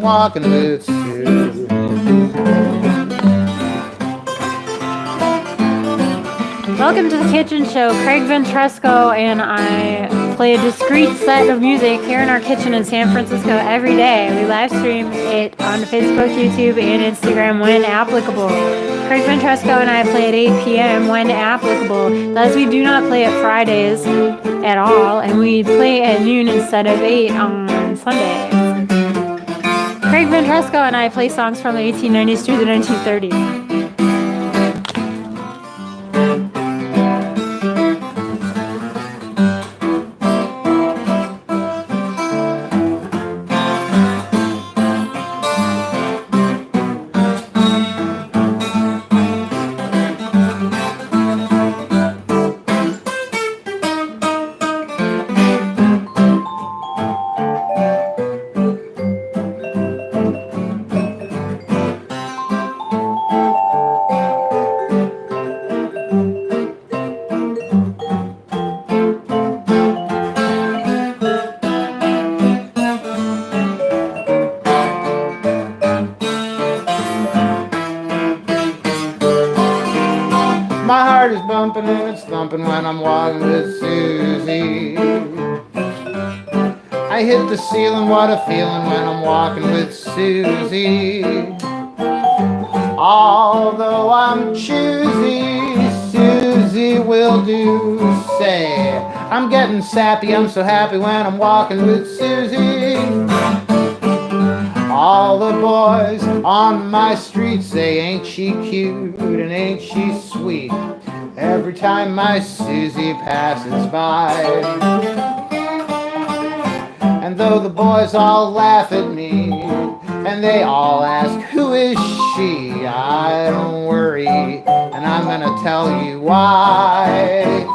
walking with Susie. Welcome to the Kitchen Show. Craig Ventresco and I play a discrete set of music here in our kitchen in San Francisco every day. We live stream it on Facebook, YouTube, and Instagram when applicable. Craig Ventresco and I play at 8 p.m. when applicable. Thus, we do not play at Fridays at all, and we play at noon instead of 8 on Sundays. Craig Ventresco and I play songs from the 1890s through the 1930s. My heart is bumping and it's thumping when I'm walking with Susie. I hit the ceiling, what a feeling when I'm walking with Susie. Although I'm choosy, Susie will do say. I'm getting sappy, I'm so happy when I'm walking with Susie. All the boys on my street say, ain't she cute and ain't she sweet, every time my Susie passes by. And though the boys all laugh at me and they all ask, who is she? I don't worry, and I'm gonna tell you why.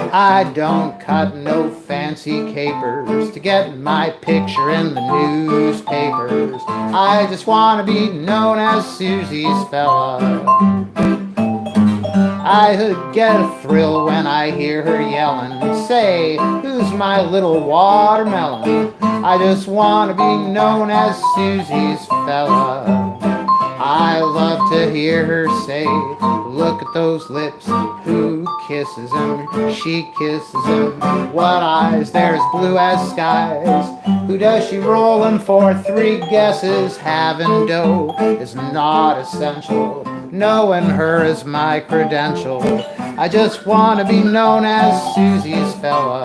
I don't cut no fancy capers to get my picture in the newspapers. I just want to be known as Susie's fella. I get a thrill when I hear her yelling, say, who's my little watermelon? I just want to be known as Susie's fella. I love to hear her say, look at those lips, who kisses them? She kisses them. What eyes, they're as blue as skies. Who does she rollin' for? 3 guesses. Having dough is not essential. Knowing her is my credential. I just want to be known as Susie's fella.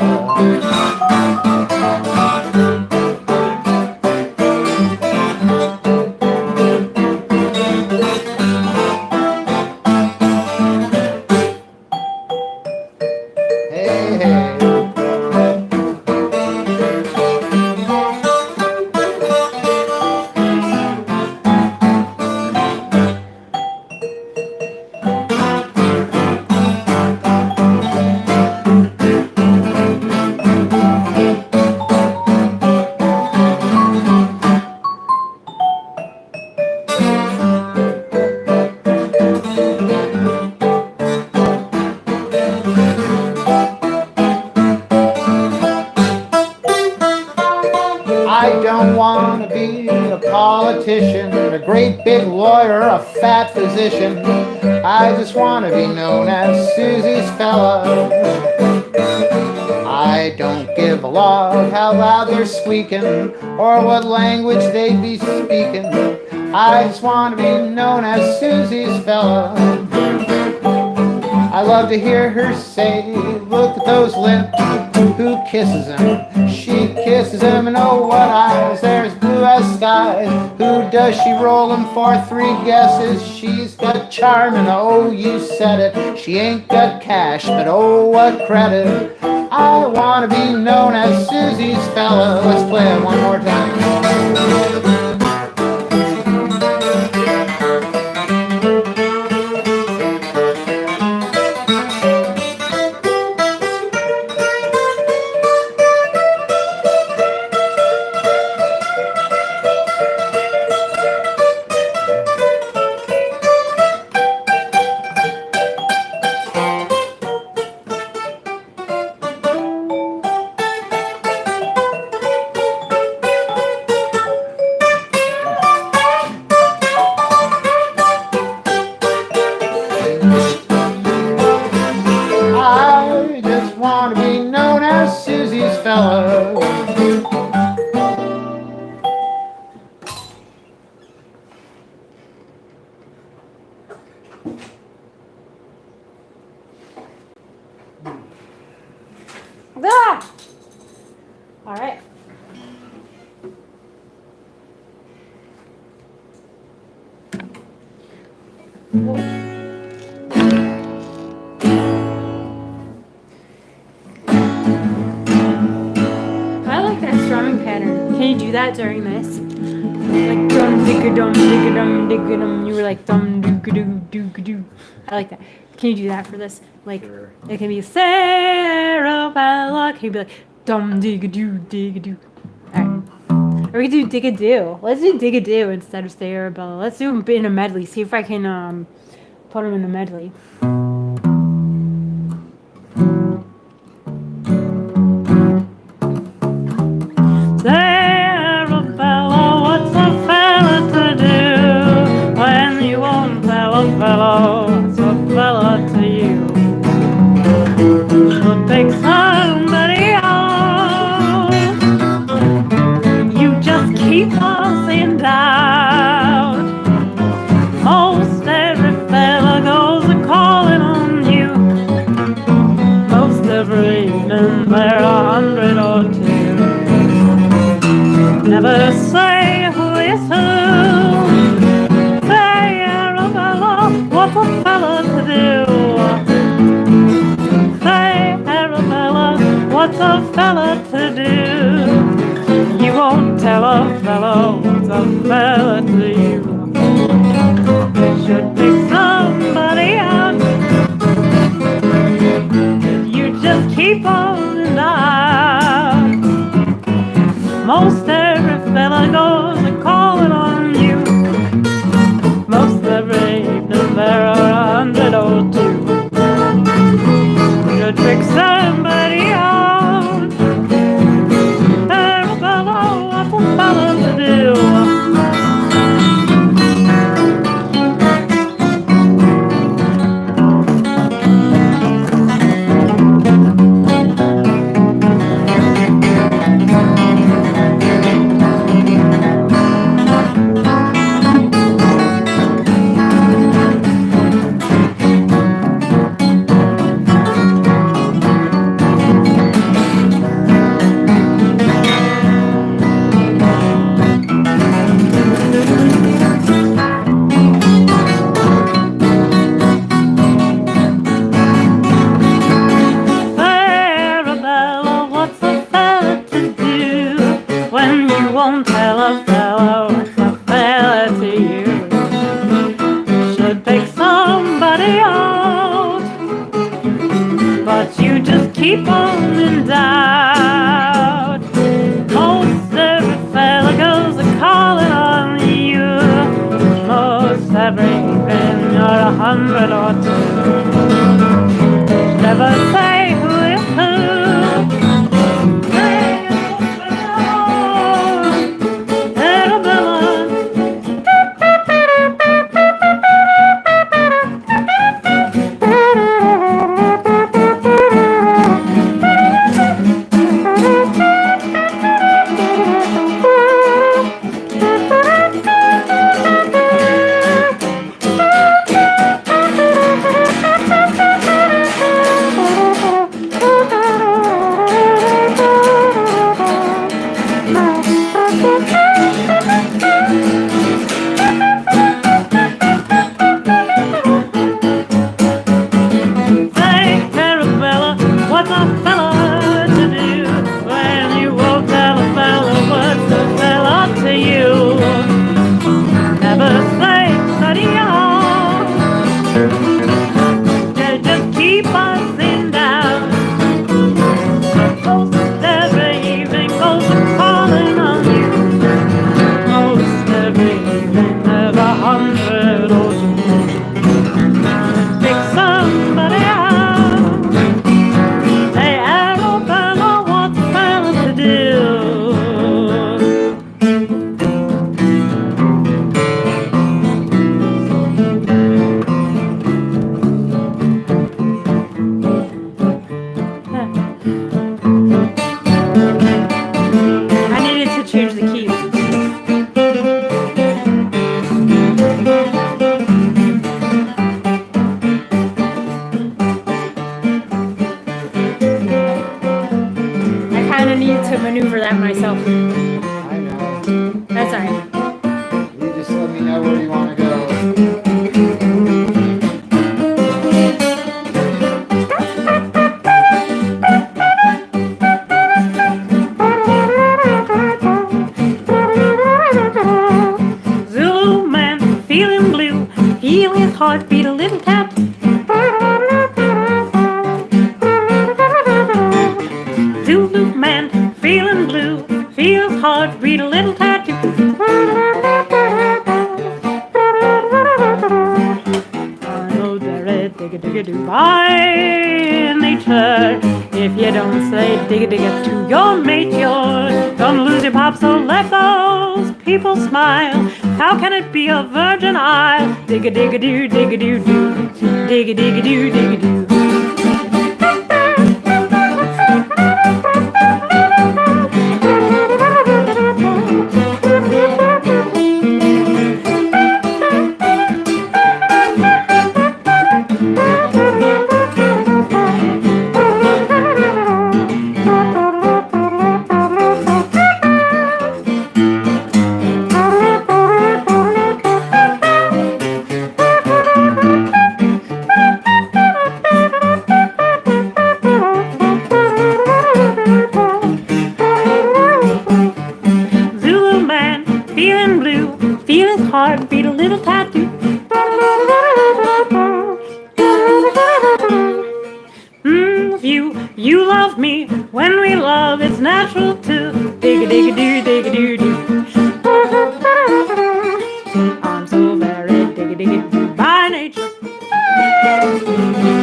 I don't want to be a politician, a great big lawyer, a fat physician. I just want to be known as Susie's fella. I don't give a log how loud they're squeaking or what language they be speaking. I just want to be known as Susie's fella. I love to hear her say, look at those lips, who kisses them? She kisses them, and oh what eyes, they're as blue as skies. Who does she roll them for? 3 guesses. She's got charm, and oh you said it. She ain't got cash, but oh what credit. I want to be known as Susie's fella. Let's play it one more time. I like that strumming pattern. Can you do that during this? Like dum digga dum digga dum digga dum. You were like dum digga doo digga doo. I like that. Can you do that for this? Like Sure. it can be Sarabella. Can you be like dum digga doo digga doo? Alright. Or we could do digga doo. Let's do digga doo instead of Sarabella. Let's do them in a medley. See if I can put them in a medley. Sarabella, what's a fella to do when you won't tell a fellow what's a fella to you? Should pick somebody out. You just keep on saying doubt. Most every fella goes a calling on you. Most every evening there are 100 or 2. Never say who is who. Say, Arabella, what's a fella to do? Say, Arabella, what's a fella to do? You won't tell a fellow what's a fella to you. You should pick somebody out. You just keep on and out. Most every fella goes a calling on you. Most every evening there are 100 or 2. You should pick somebody out. Arabella, what's a fella to do? Arabella, what's a fella to do when you won't tell a fellow what's a fella to you? Should pick somebody out, but you just keep on in doubt. Most every fella goes a calling on you. Most every evening you're 100 or 2. Never say who is who. Say Arabella, Arabella. heart beat a little tap. Zulu man feeling blue, feels heart beat a little tattoo. I know there is digga-digga-doo by nature. If you don't say digga-digga to your mate, you're gonna lose your pop, so let those people smile. How can it be a virgin isle? Digga-digga-doo, digga-doo-doo, digga-digga-doo, digga-doo. Heart beat a little tattoo. You love me when we love, it's natural to digga-digga-doo, digga-doo-doo. I'm so very digga-digga-doo by nature.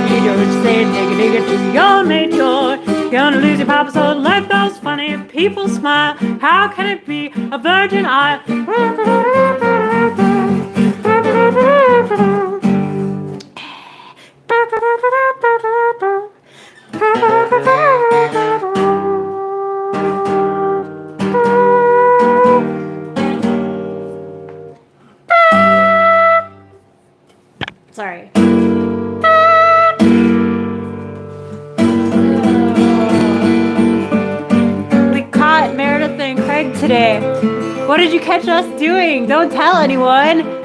You don't say digga-digga to your mate, you're gonna lose your papa, so let those funny people smile. How can it be a virgin isle? Sorry. We caught Meredith and Craig today. What did you catch us doing? Don't tell anyone.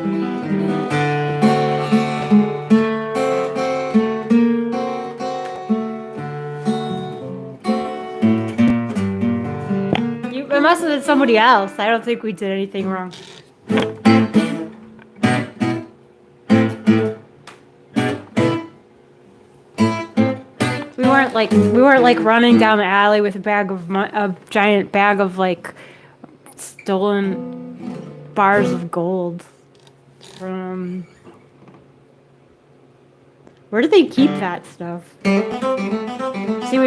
It must have been somebody else. I don't think we did anything wrong. We weren't like running down the alley with a giant bag of like stolen bars of gold from. Where do they keep that stuff? See,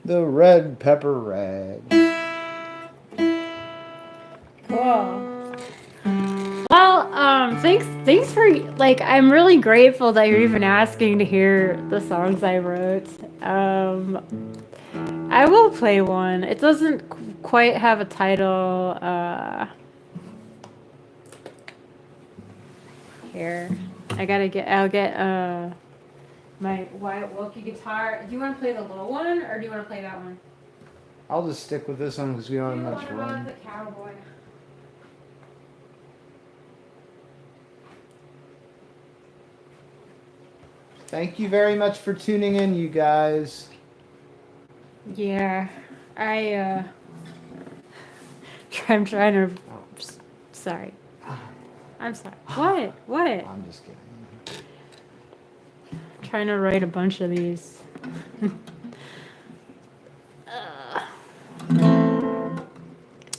the red pepper rag. Cool. Well, thanks for, like, I'm really grateful that you're even asking to hear the songs I wrote. I will play one. It doesn't quite have a title. Here, I'll get my Wyatt Wilkie guitar. Do you want to play the low one, or do you want to play that one? I'll just stick with this one because we don't have much What about room. the cowboy? Thank you very much for tuning in, you guys. Yeah, I'm trying to. Sorry. I'm sorry. What? I'm just kidding. Trying to write a bunch of these.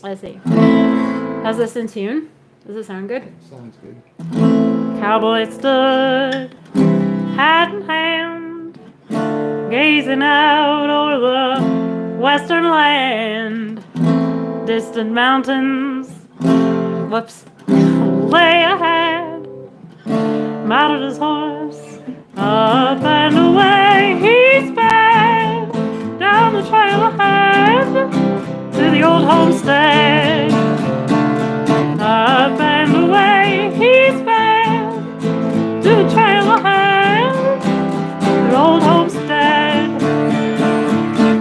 Let's see. How's this in tune? Does it sound good? Sounds good. Cowboy stood, hat in hand, gazing out over the western land. Distant mountains, lay ahead. Mounted his horse, up and away he sped, down the trail ahead to the old homestead. Up and away he sped to the trail ahead, the old homestead.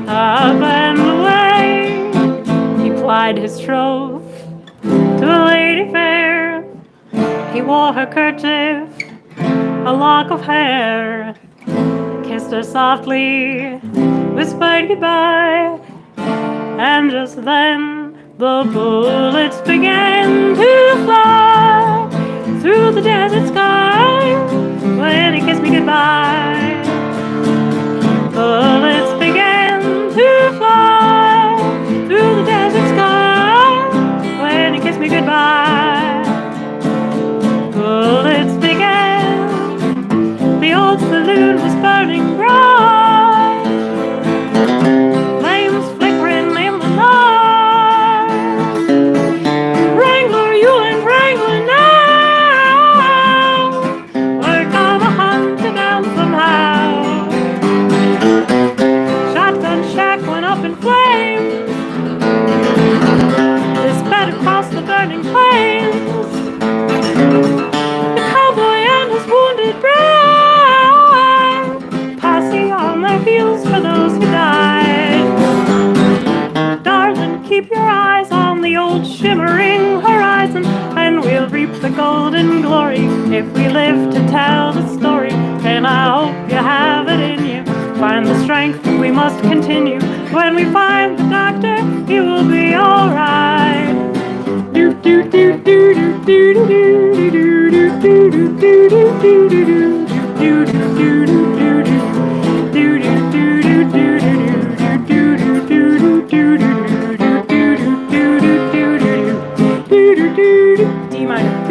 Up and away he plied his troth to a lady fair. He wore her kerchief, a lock of hair, kissed her softly, whispered goodbye, and just then the bullets began to fly through the desert sky when he kissed me goodbye. Bullets began to fly through the desert sky when he kissed me goodbye. Bullets began, the old saloon was burning bright, flames flickering in the night. Wrangler, you ain't wrangling now, we're gonna hunt you down somehow. Shotgun shack went up in flames, they sped across the burning plains. The cowboy and his wounded bride, posse on their heels for those who died. Darling, keep your eyes on the old shimmering horizon, and we'll reap the golden glory if we live to tell the story. And I hope you have it in you. Find the strength, we must continue. When we find the doctor, he will be alright. Do do do do do do do do do do do do do do D minor.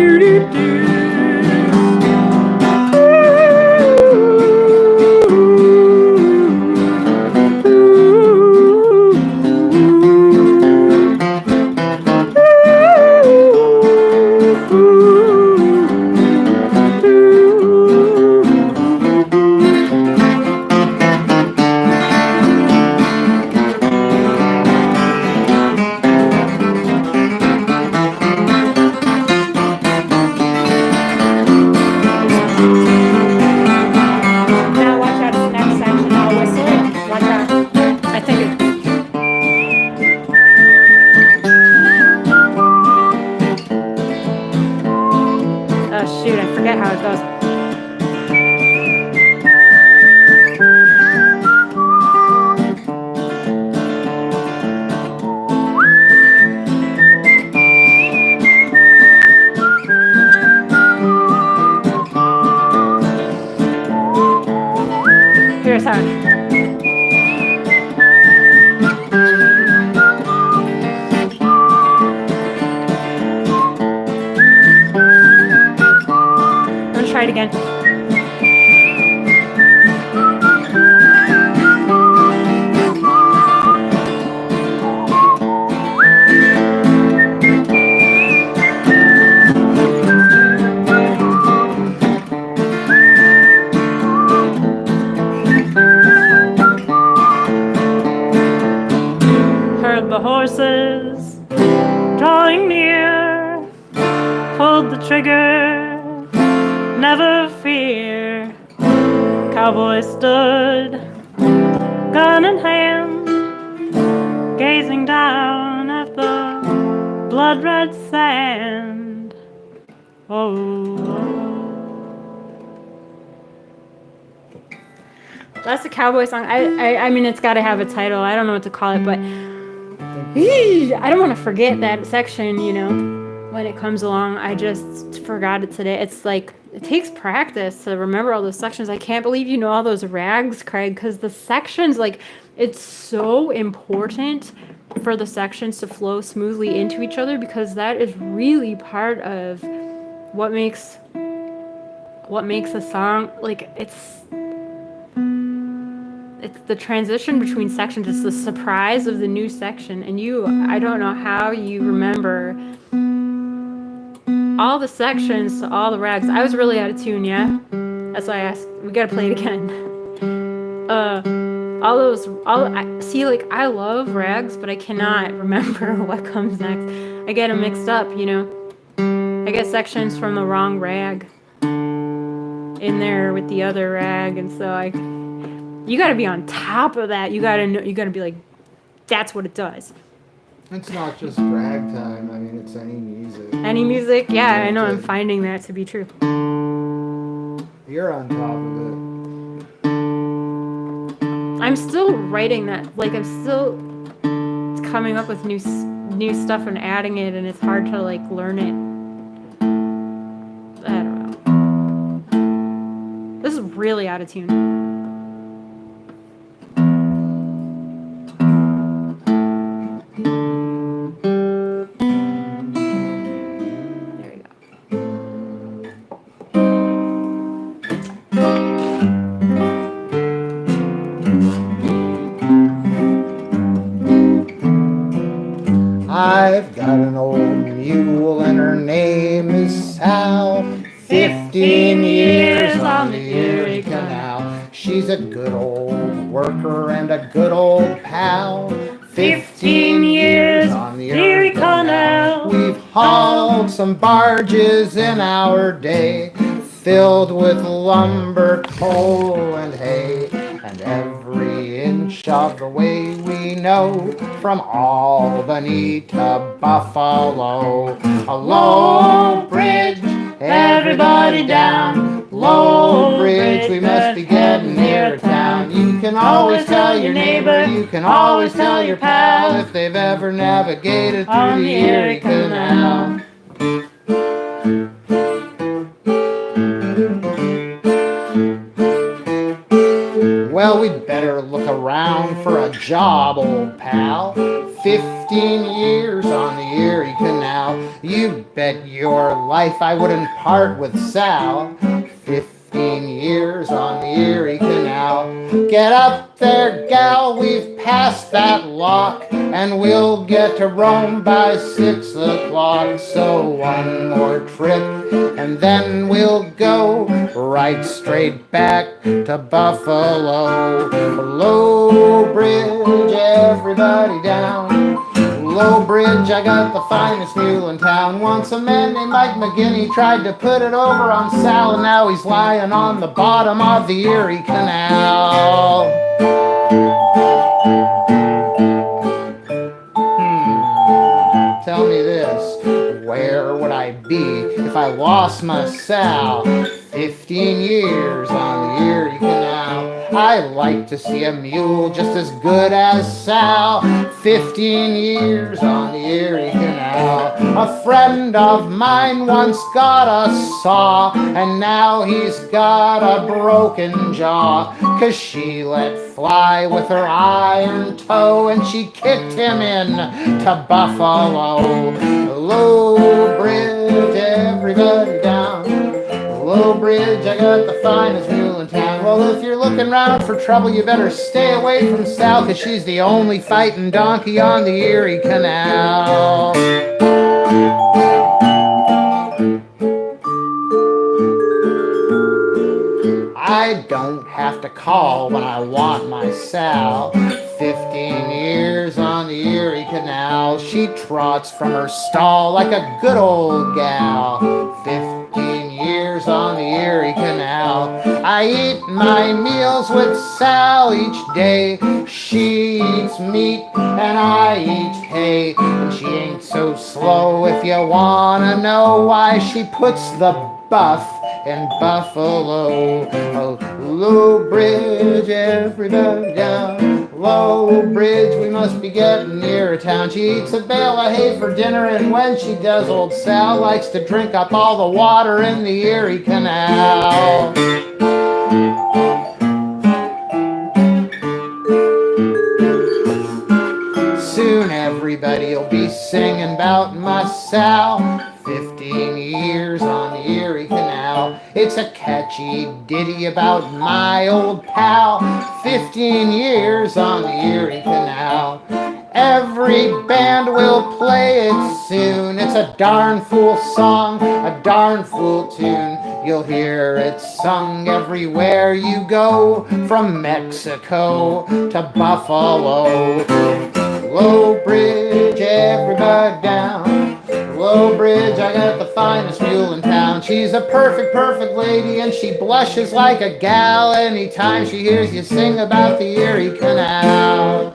Now watch out, it's the next section. I'll whistle it. Watch out. I think it. Oh shoot, I forget how it goes. Here's how. Let's try it again. horses drawing near, pulled the trigger, never fear. Cowboy stood, gun in hand, gazing down at the blood-red sand. Oh. That's a cowboy song. I mean, it's got to have a title. I don't know what to call it, but I don't want to forget that section, you know, when it comes along. I just forgot it today. It's like, it takes practice to remember all those sections. I can't believe you know all those rags, Craig, because the sections, like, it's so important for the sections to flow smoothly into each other, because that is really part of what makes a song, like, it's the transition between sections. It's the surprise of the new section. And I don't know how you remember all the sections to all the rags. I was really out of tune, yeah? That's why I asked. We gotta play it again. I love rags, but I cannot remember what comes next. I get them mixed up, you know? I get sections from the wrong rag in there with the other rag, and so you got to be on top of that. You got to know. You got to be like, that's what it does. It's not just ragtime. I mean, it's any music. Any music, yeah. I know. I'm finding that to be true. You're on top of it. I'm still writing that. Like, I'm still coming up with new stuff and adding it, and it's hard to like learn it. I don't know. This is really out of tune. I've got an old mule and her name is Sal. 15 years on the Erie Canal. She's a good old worker and a good old pal. 15 years on the Erie Canal. We've hauled some barges in our day, filled with lumber, coal, and hay. And every inch of the way we know, from Albany to Buffalo. A low bridge, everybody down. Low bridge, we must be getting near town. You can always tell your neighbor, you can always tell your pal, if they've ever navigated through the Erie Canal. Well, we'd better look around for a job, old pal. 15 years on the Erie Canal. You bet your life I wouldn't part with Sal. 15 years on the Erie Canal. Get up there, gal, we've passed that lock, and we'll get to Rome by 6 o'clock. So one more trip, and then we'll go right straight back to Buffalo. Low bridge, everybody down. Low bridge, I got the finest mule in town. Once a man named Mike McGinney tried to put it over on Sal, and now he's lying on the bottom of the Erie Canal. Tell me this, where would I be if I lost my Sal? 15 years on the Erie Canal. I like to see a mule just as good as Sal. 15 years on the Erie Canal. A friend of mine once got a saw, and now he's got a broken jaw, 'cause she let fly with her iron toe, and she kicked him in to Buffalo. Low bridge, everybody down. Low bridge, I got the finest mule in town. Well, if you're looking round for trouble, you better stay away from Sal, 'cause she's the only fighting donkey on the Erie Canal. I don't have to call when I want my Sal. 15 years on the Erie Canal. She trots from her stall like a good old gal. 15 years on the Erie Canal. I eat my meals with Sal each day. She eats meat and I eat hay. And she ain't so slow if you wanna know why she puts the buff in Buffalo. Oh, Low Bridge, everybody down. Low Bridge, we must be getting near town. She eats a bale of hay for dinner, and when she does, old Sal likes to drink up all the water in the Erie Canal. Soon everybody'll be singing about my Sal. 15 years on the Erie Canal. It's a catchy ditty about my old pal. 15 years on the Erie Canal. Every band will play it soon. It's a darn fool song, a darn fool tune. You'll hear it sung everywhere you go, from Mexico to Buffalo. Low Bridge, everybody down. Low Bridge, I got the finest mule in town. She's a perfect, perfect lady, and she blushes like a gal anytime she hears you sing about the Erie Canal.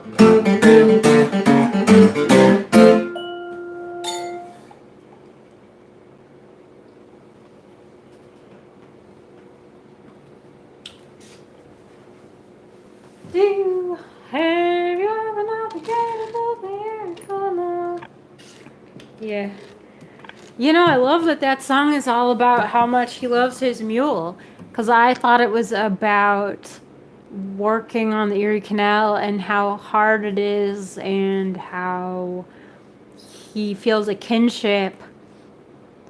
Do have you ever navigated the Erie Canal? Yeah. You know, I love that song is all about how much he loves his mule. Because I thought it was about working on the Erie Canal and how hard it is and how he feels a kinship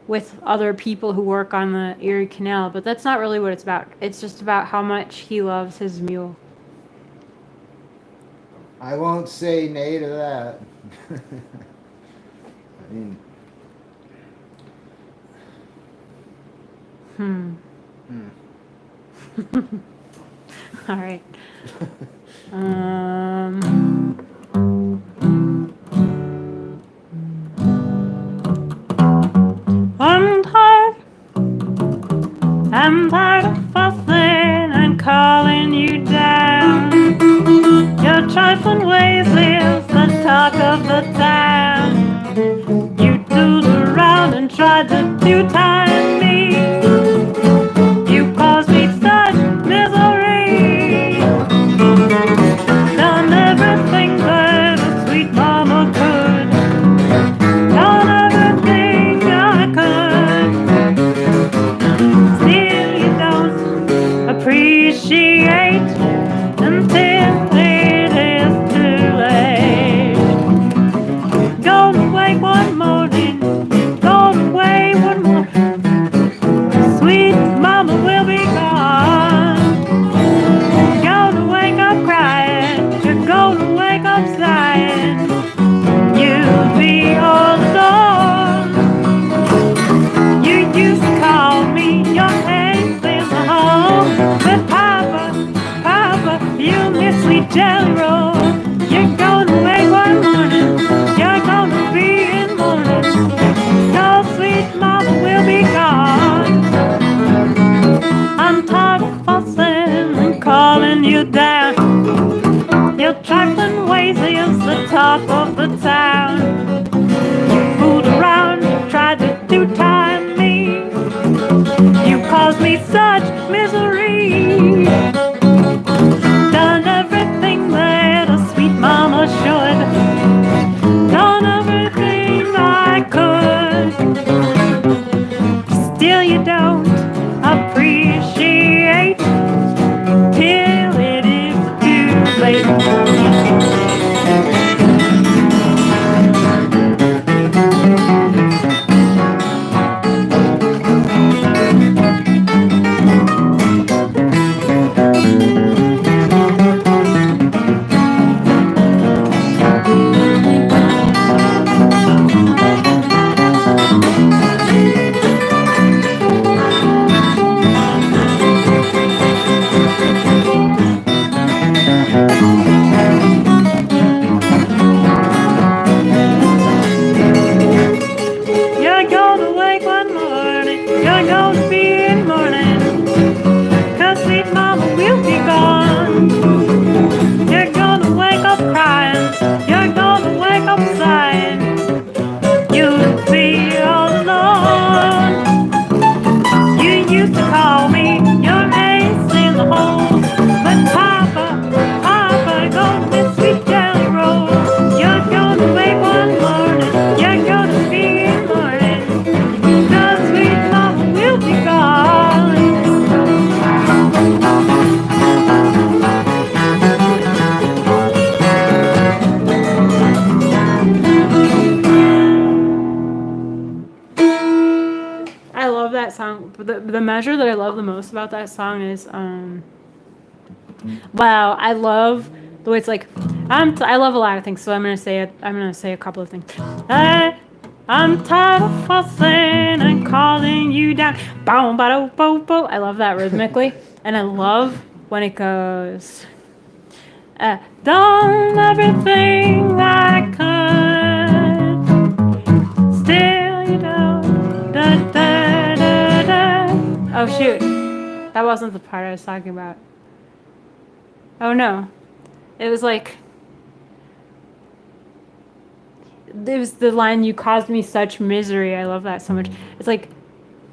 with other people who work on the Erie Canal. But that's not really what it's about. It's just about how much he loves his mule. I won't say nay to that. I mean, All right. I'm tired of fussing and calling you down. Your trifling ways is the talk of the town. You tooled around and tried to two-time me. You caused me such misery. Done everything that a sweet mama could. Done everything I could. Still you don't appreciate until it is too late. Go away one morning, go away one more. Sweet mama will be gone. Gonna wake up crying, you're gonna wake up sighing. You'll be all alone. You used to call me your eggs in the hole. But Papa, you miss sweet jelly roll. You're gonna wake one morning, you're gonna be in mourning. Your sweet mama will be gone. I'm tired of fussing and calling you down. Your trifling ways is the talk of the town. You fooled around, tried to two-time me. You caused me such misery. Done everything that a sweet mama should. Done everything I could. Still you don't appreciate till it is too late. song. The measure that I love the most about that song is wow, I love the way it's like I love a lot of things, so I'm gonna say a couple of things. I'm tired of fussing and calling you down. Boom, ba bo bo. I love that rhythmically, and I love when it goes. Done everything I could, still you don't. Da, da, da, da. Oh shoot, that wasn't the part I was talking about. Oh no, it was like. It was the line, "You caused me such misery." I love that so much. It's like,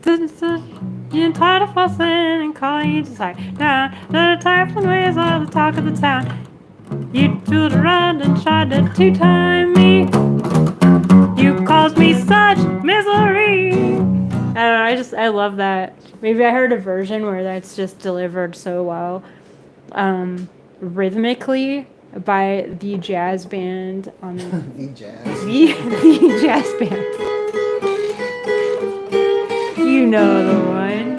you're tired of fussing and calling you decide. Nah, the type of ways are the talk of the town. You fooled around and tried to two-time me. You caused me such misery. I don't know, I love that. Maybe I heard a version where that's just delivered so well, rhythmically, by the jazz band on The jazz. the jazz band. You know the one.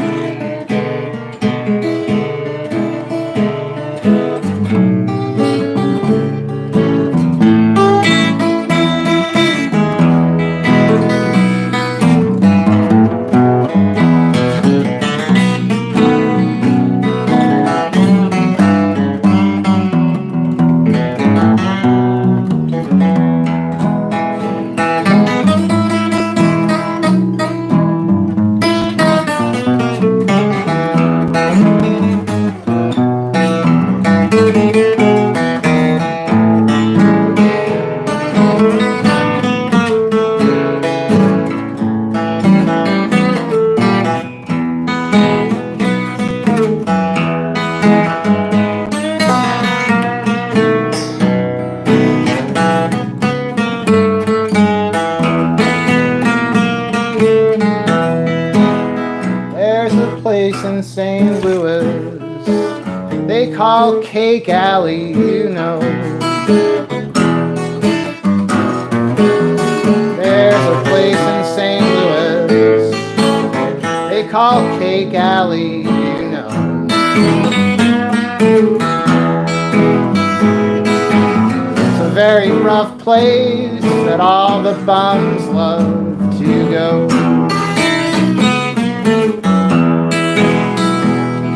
In St. Louis, they call Cake Alley, you know. There's a place in St. Louis, they call Cake Alley, you know. It's a very rough place that all the bums love to go.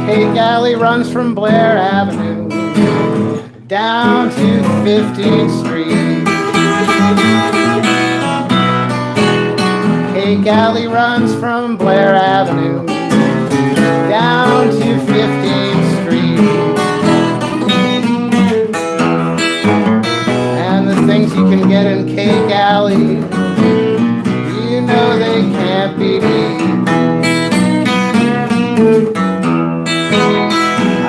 Cake Alley runs from Blair Avenue down to 15th Street. Cake Alley runs from Blair Avenue down to 15th Street. And the things you can get in Cake Alley, you know they can't be beat.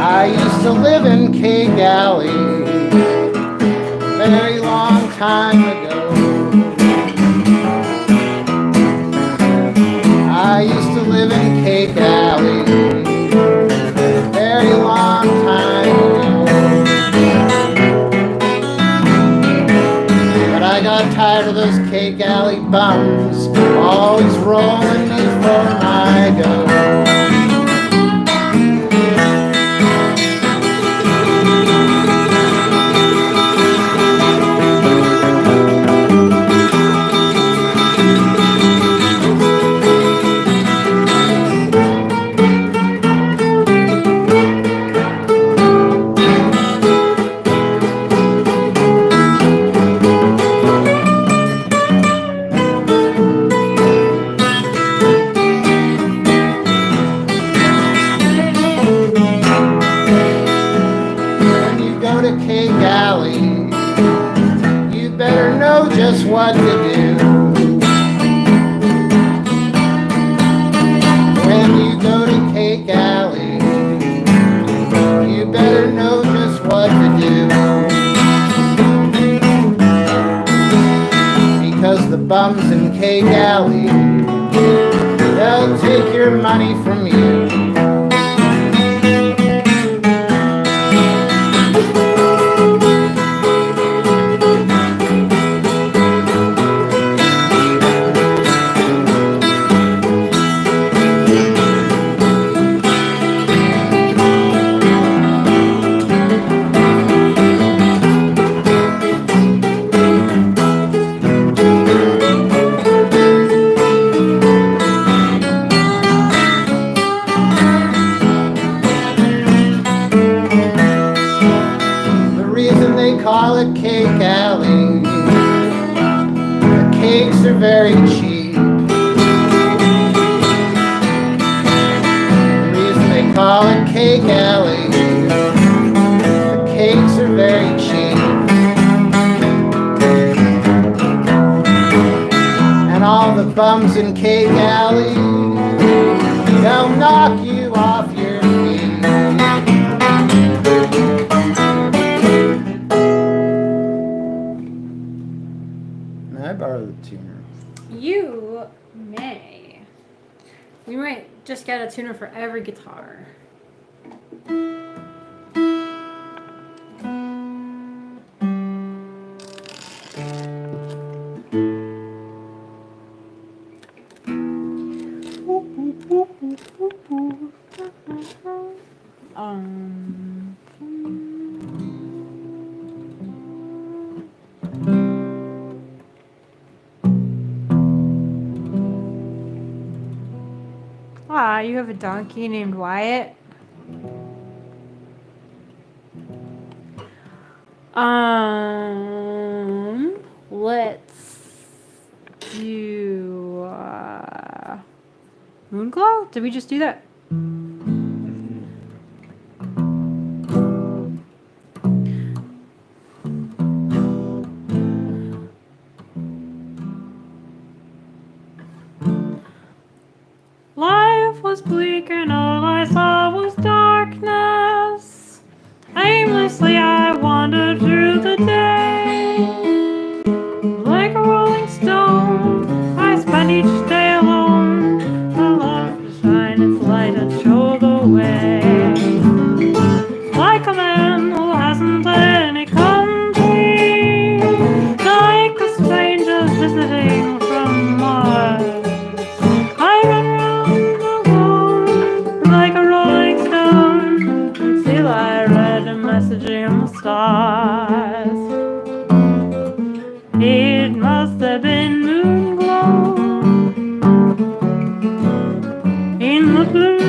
I used to live in Cake Alley a very long time ago. I used to live in Cake Alley a very long time ago. But I got tired of those Cake Alley bums always rolling me for my go. Just what to do when you go to Cake Alley. You better know just what to do, because the bums in Cake Alley, they'll take your money from you. cake alley. The cakes are very cheap. The reason they call it Cake Alley, the cakes are very cheap. And all the bums in Cake Alley, they'll knock you off your feet. May I borrow the tuner? You may. We might just get a tuner for every guitar. You have a donkey named Wyatt. Let's do Moonglow? Did we just do that? Life was bleak and all I saw was darkness. Aimlessly I wandered through the day. Like a rolling stone, I spent each day alone. The love to shine its light and show the way. Like a man who hasn't any country. Like a stranger visiting from Mars. I run like a rolling stone until I read a message in the stars. It must have been moon glow in the blue.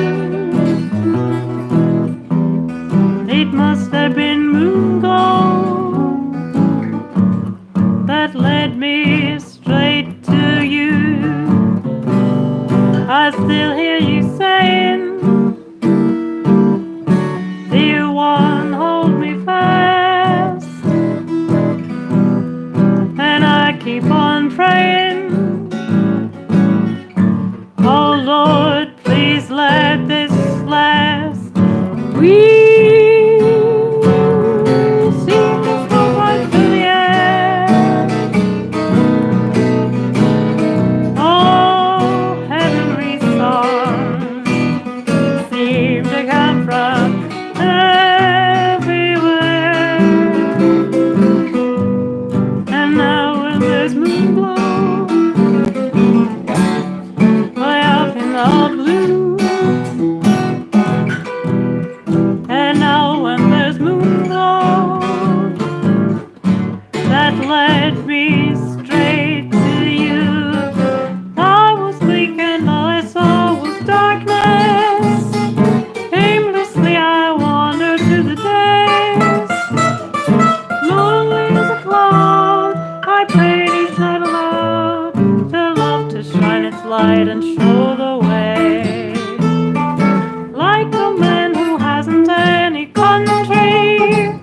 It must have been moon glow that led me straight to you. I still hear you saying, dear one, hold me fast. And I keep on praying, oh Lord, please let this last. We seem to float right through the air. Oh, heavenly songs seem to come from everywhere. And now when there's moon glow way up in the blue, and now when there's moon glow that led me straight to you. I was weak and all I saw was darkness. Aimlessly I wandered through the days. Lonely as a cloud, I prayed each night aloud for love to shine its light and show the way. Like a man who hasn't any country,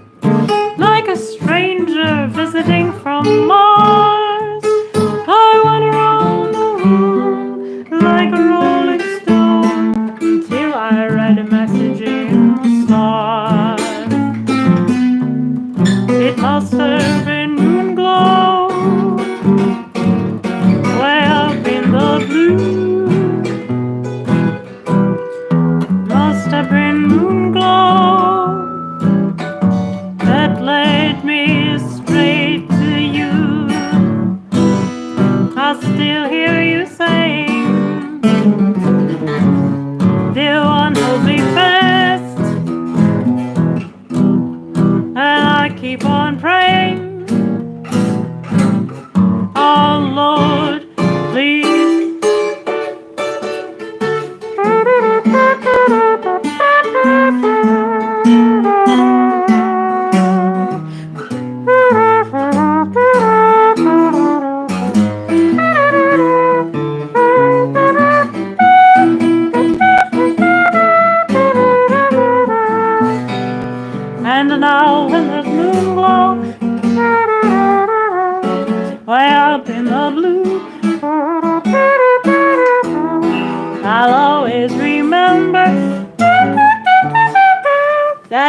like a stranger visiting from Mars. I went around the room like a rolling stone until I read a message in the stars. It must have been moon glow way up in the blue. Must have been moon glow that led me straight to you. I still hear you saying, dear one, hold me fast. And I keep on praying,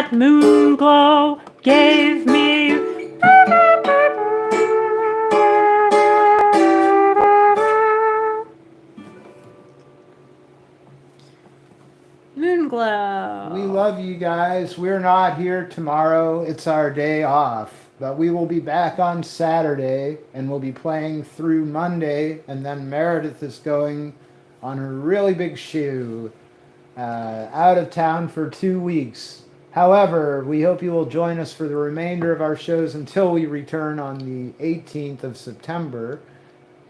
that moon glow gave me. Moon glow. We love you guys. We're not here tomorrow. It's our day off. But we will be back on Saturday, and we'll be playing through Monday, and then Meredith is going on a really big shoe out of town for 2 weeks. However, we hope you will join us for the remainder of our shows until we return on the 18th of September.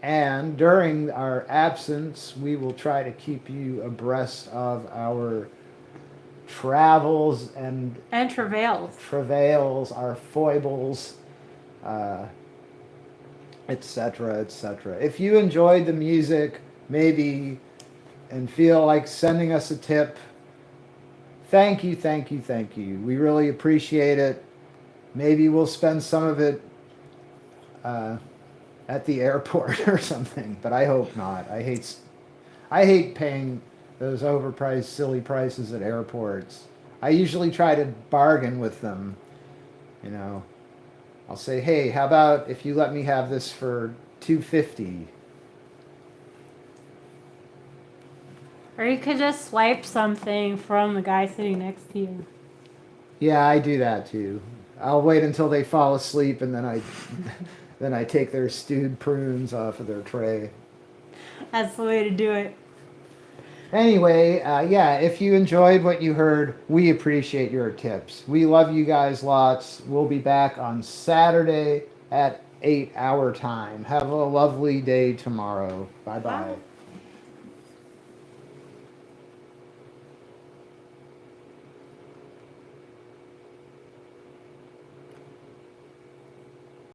And during our absence, we will try to keep you abreast of our travels and travails, our foibles, etc., etc. If you enjoyed the music, maybe, and feel like sending us a tip, thank you. We really appreciate it. Maybe we'll spend some of it at the airport or something, but I hope not. I hate paying those overpriced, silly prices at airports. I usually try to bargain with them. You know, I'll say, hey, how about if you let me have this for $250? Or you could just swipe something from the guy sitting next to you. Yeah, I do that too. I'll wait until they fall asleep, and then I take their stewed prunes off of their tray. That's the way to do it. Anyway, yeah, if you enjoyed what you heard, we appreciate your tips. We love you guys lots. We'll be back on Saturday at 8 our time. Have a lovely day tomorrow. Bye-bye. Bye.